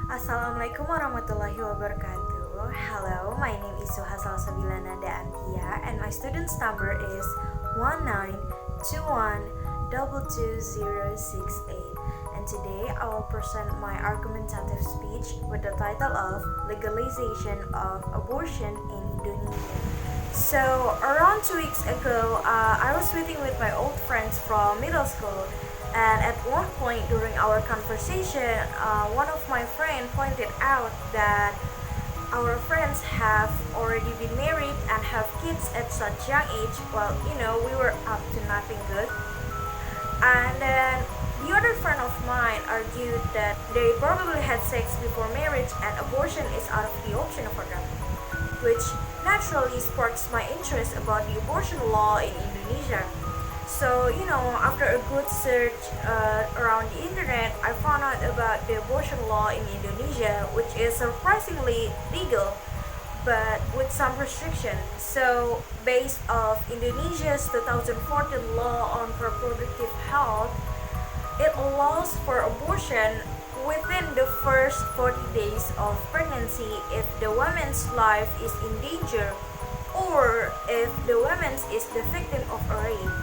Assalamualaikum warahmatullahi wabarakatuh. Hello, my name is Suha Salsabila Nandaantya and my student's number is 192122068. And today I will present my argumentative speech with the title of Legalization of Abortion in Indonesia. So around 2 weeks ago, I was sitting with my old friends from middle school. And at one point during our conversation, one of my friends pointed out that our friends have already been married and have kids at such young age. Well, we were up to nothing good. And then the other friend of mine argued that they probably had sex before marriage and abortion is out of the option for them, which naturally sparks my interest about the abortion law in Indonesia. So, after a good search around the internet, I found out about the abortion law in Indonesia, which is surprisingly legal, but with some restrictions. So, based off Indonesia's 2014 law on reproductive health, it allows for abortion within the first 40 days of pregnancy if the woman's life is in danger or if the woman is the victim of a rape,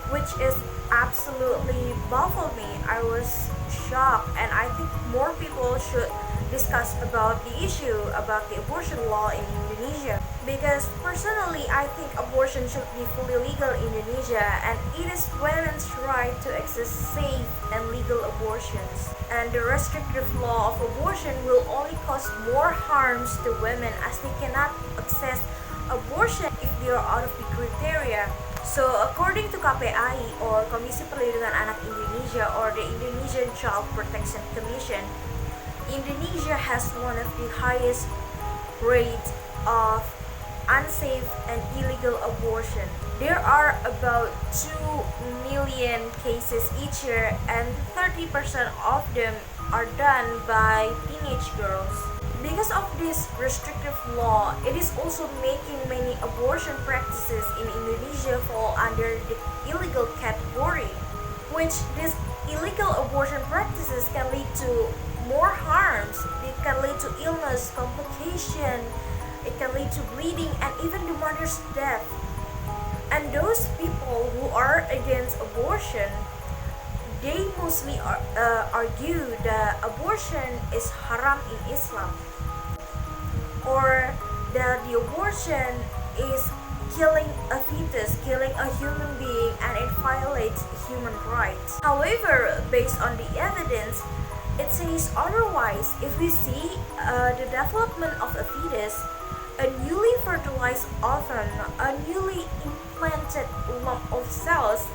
which is absolutely baffled me. I was shocked, and I think more people should discuss about the issue about the abortion law in Indonesia, because personally I think abortion should be fully legal in Indonesia, and it is women's right to access safe and legal abortions. And the restrictive law of abortion will only cause more harms to women as they cannot access abortion if they are out of the criteria. So, according to KPAI or Komisi Perlindungan Anak Indonesia or the Indonesian Child Protection Commission, Indonesia has one of the highest rates of unsafe and illegal abortion. There are about 2 million cases each year, and 30% of them are done by teenage girls. Because of this restrictive law, it is also making many abortion practices in Indonesia fall under the illegal category, which these illegal abortion practices can lead to more harms. It can lead to illness, complication, it can lead to bleeding, and even the mother's death. And those people who are against abortion, they mostly argue that abortion is haram in Islam, or that the abortion is killing a fetus, killing a human being, and it violates human rights. However, based on the evidence, it says otherwise. If we see the development of a fetus, a newly fertilized ovum, a newly implanted lump of cells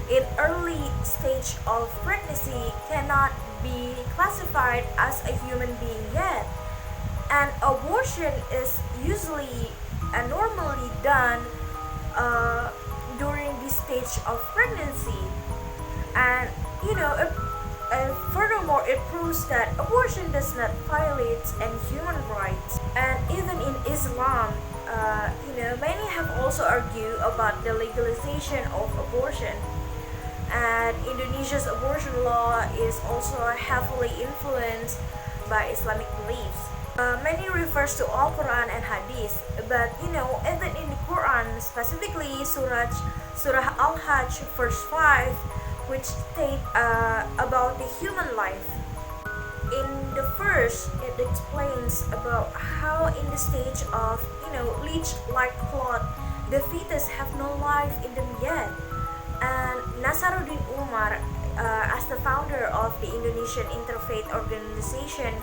in early stage of pregnancy cannot be classified as a human being yet. And abortion is usually and normally done during this stage of pregnancy. And furthermore, it proves that abortion does not violate any human rights. And even in Islam, many have also argued about the legalization of abortion. And Indonesia's abortion law is also heavily influenced by Islamic beliefs. Many refers to Al-Quran and Hadith, but even in the Quran, specifically Surah Al-Hajj verse 5, which state about the human life. In the verse, it explains about how in the stage of leech-like cloth, the fetus have no life in them yet. And Nasaruddin Umar, as the founder of the Indonesian Interfaith Organization,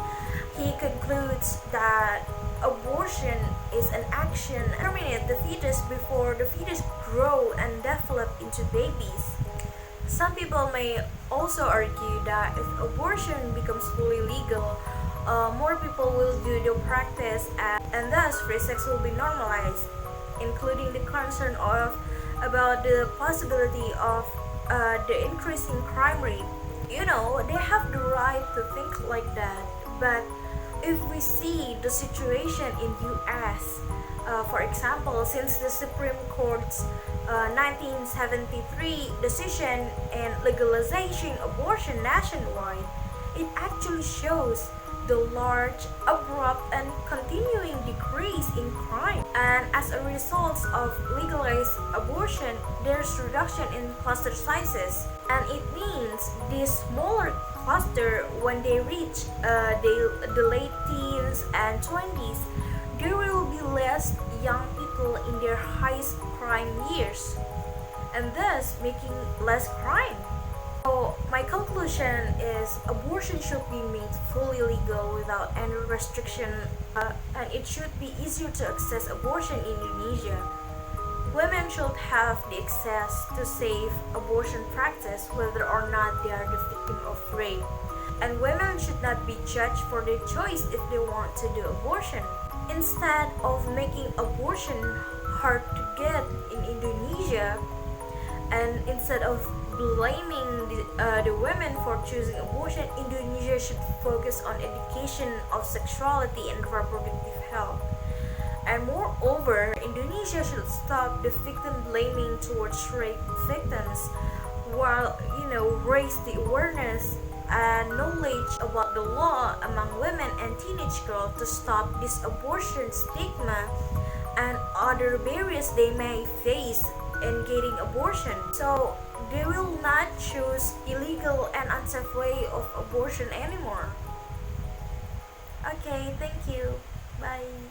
he concludes that abortion is an action to terminate the fetus before the fetus grow and develop into babies. Some people may also argue that if abortion becomes fully legal, more people will do the practice, and thus free sex will be normalized, including the concern about the possibility of the increasing crime rate. They have the right to think like that, but if we see the situation in US, for example, since the Supreme Court's 1973 decision in legalization abortion nationwide, it actually shows the large, abrupt, and continuing decrease in crime. And as a result of legalized abortion, there's reduction in cluster sizes. And it means these smaller cluster, when they reach the late teens and 20s, there will be less young people in their highest crime years, and thus making less crime. So my conclusion is abortion should be made fully legal without any restriction, and it should be easier to access abortion in Indonesia. Women should have the access to safe abortion practice whether or not they are the victim of rape. And women should not be judged for their choice if they want to do abortion. Instead of making abortion hard to get in Indonesia, and instead of blaming the women for choosing abortion, Indonesia should focus on education of sexuality and reproductive health. And moreover, Indonesia should stop the victim blaming towards rape victims, while raise the awareness and knowledge about the law among women and teenage girls to stop this abortion stigma and other barriers they may face in getting abortion. So they will not choose illegal and unsafe way of abortion anymore. Okay, thank you. Bye.